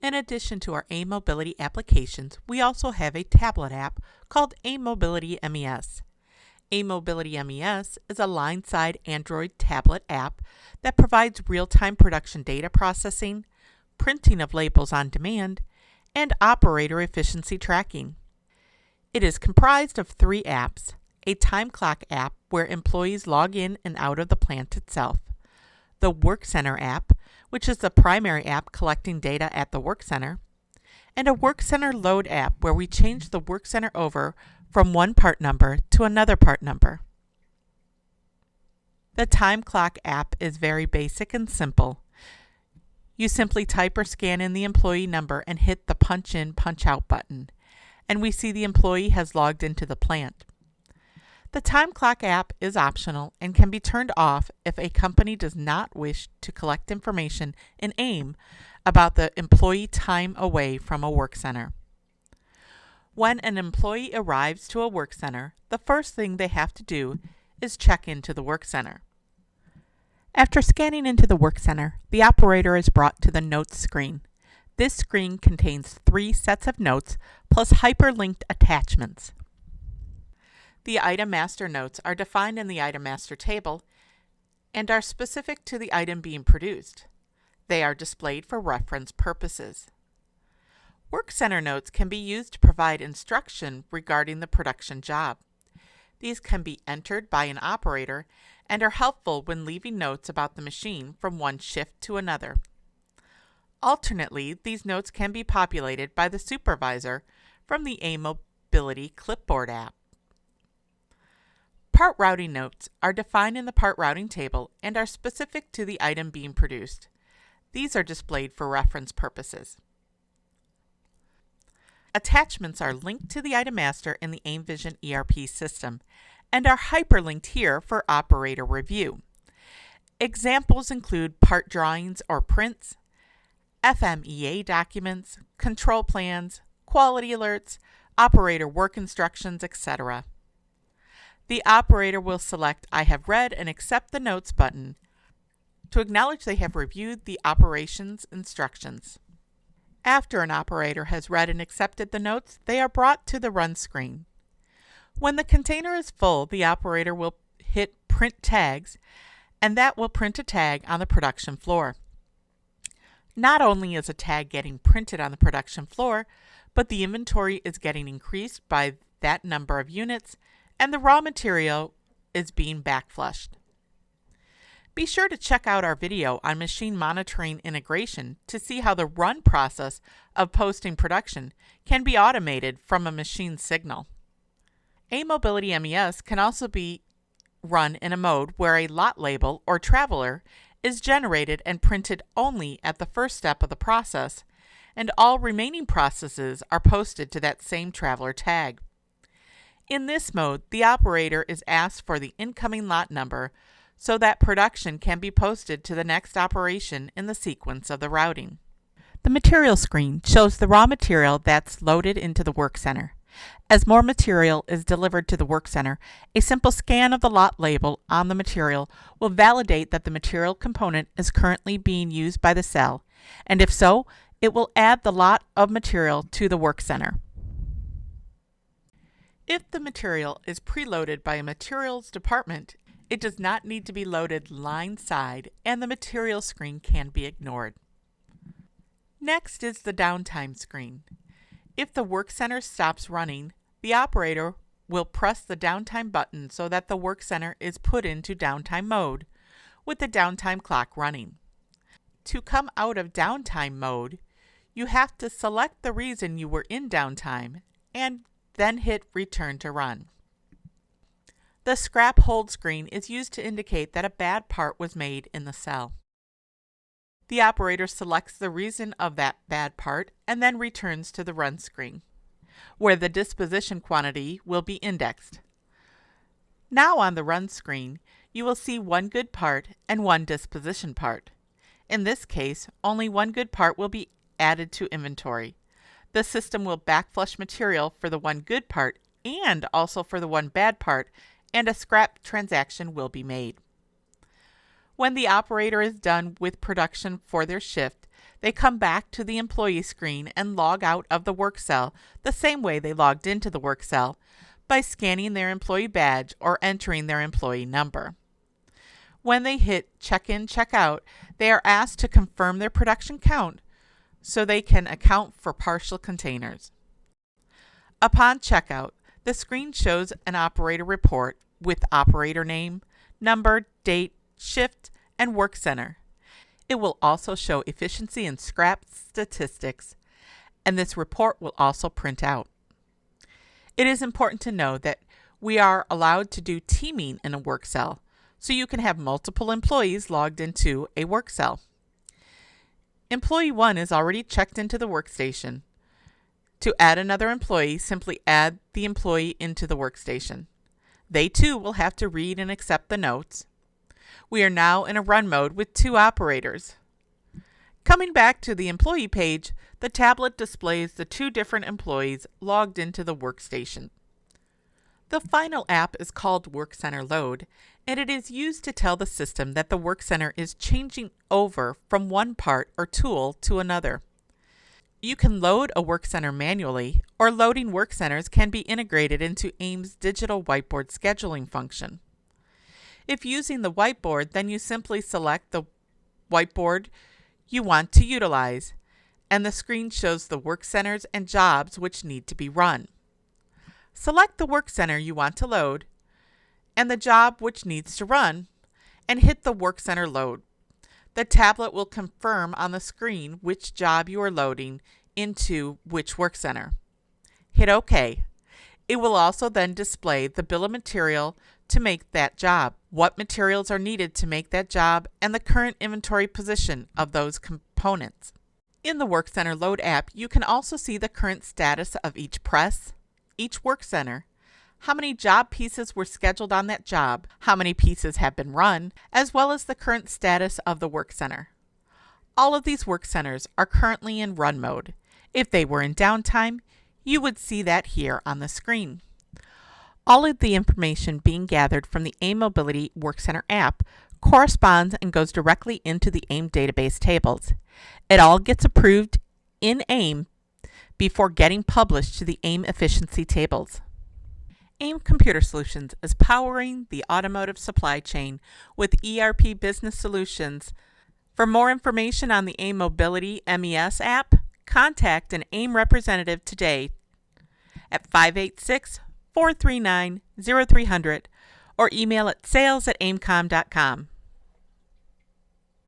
In addition to our A Mobility applications, we also have a tablet app called A Mobility MES. A Mobility MES is a line-side Android tablet app that provides real-time production data processing, printing of labels on demand, and operator efficiency tracking. It is comprised of 3 apps: a time clock app where employees log in and out of the plant itself, the Work Center app, which is the primary app collecting data at the Work Center, and a Work Center load app where we change the Work Center over from one part number to another part number. The time clock app is very basic and simple. You simply type or scan in the employee number and hit the punch in, punch out button, and we see the employee has logged into the plant. The time clock app is optional and can be turned off if a company does not wish to collect information in AIM about the employee time away from a work center. When an employee arrives to a work center, the first thing they have to do is check into the work center. After scanning into the work center, the operator is brought to the notes screen. This screen contains 3 sets of notes plus hyperlinked attachments. The item master notes are defined in the item master table and are specific to the item being produced. They are displayed for reference purposes. Work Center notes can be used to provide instruction regarding the production job. These can be entered by an operator and are helpful when leaving notes about the machine from one shift to another. Alternately, these notes can be populated by the supervisor from the A Mobility Clipboard app. Part routing notes are defined in the part routing table and are specific to the item being produced. These are displayed for reference purposes. Attachments are linked to the item master in the AIMVision ERP system and are hyperlinked here for operator review. Examples include part drawings or prints, FMEA documents, control plans, quality alerts, operator work instructions, etc. The operator will select I have read and accept the notes button to acknowledge they have reviewed the operations instructions. After an operator has read and accepted the notes, they are brought to the run screen. When the container is full, the operator will hit print tags, and that will print a tag on the production floor. Not only is a tag getting printed on the production floor, but the inventory is getting increased by that number of units, and the raw material is being backflushed. Be sure to check out our video on machine monitoring integration to see how the run process of posting production can be automated from a machine signal. A Mobility MES can also be run in a mode where a lot label or traveler is generated and printed only at the first step of the process, and all remaining processes are posted to that same traveler tag. In this mode, the operator is asked for the incoming lot number so that production can be posted to the next operation in the sequence of the routing. The material screen shows the raw material that's loaded into the work center. As more material is delivered to the work center, a simple scan of the lot label on the material will validate that the material component is currently being used by the cell, and if so, it will add the lot of material to the work center. If the material is preloaded by a materials department, it does not need to be loaded line side, and the material screen can be ignored. Next is the downtime screen. If the work center stops running, the operator will press the downtime button so that the work center is put into downtime mode with the downtime clock running. To come out of downtime mode, you have to select the reason you were in downtime and then hit return to run. The scrap hold screen is used to indicate that a bad part was made in the cell. The operator selects the reason of that bad part and then returns to the run screen, where the disposition quantity will be indexed. Now on the run screen, you will see one good part and one disposition part. In this case, only one good part will be added to inventory. The system will backflush material for the one good part and also for the one bad part, and a scrap transaction will be made. When the operator is done with production for their shift, they come back to the employee screen and log out of the work cell the same way they logged into the work cell by scanning their employee badge or entering their employee number. When they hit check-in, check-out, they are asked to confirm their production count so they can account for partial containers. Upon checkout, the screen shows an operator report with operator name, number, date, shift, and work center. It will also show efficiency and scrap statistics, and this report will also print out. It is important to know that we are allowed to do teaming in a work cell, so you can have multiple employees logged into a work cell. Employee 1 is already checked into the workstation. To add another employee, simply add the employee into the workstation. They too will have to read and accept the notes. We are now in a run mode with 2 operators. Coming back to the employee page, the tablet displays the 2 different employees logged into the workstation. The final app is called WorkCenter Load, and it is used to tell the system that the WorkCenter is changing over from one part or tool to another. You can load a WorkCenter manually, or loading WorkCenters can be integrated into AIM's digital whiteboard scheduling function. If using the whiteboard, then you simply select the whiteboard you want to utilize, and the screen shows the work centers and jobs which need to be run. Select the work center you want to load and the job which needs to run, and hit the work center load. The tablet will confirm on the screen which job you are loading into which work center. Hit OK. It will also then display the bill of material to make that job, what materials are needed to make that job, and the current inventory position of those components. In the WorkCenter Load app, you can also see the current status of each press, each work center, how many job pieces were scheduled on that job, how many pieces have been run, as well as the current status of the work center. All of these work centers are currently in run mode. If they were in downtime, you would see that here on the screen. All of the information being gathered from the A Mobility WorkCenter app corresponds and goes directly into the AIM database tables. It all gets approved in AIM before getting published to the AIM efficiency tables. AIM Computer Solutions is powering the automotive supply chain with ERP business solutions. For more information on the A Mobility MES app, contact an AIM representative today at 586-439-0300 or email at sales@aimcom.com.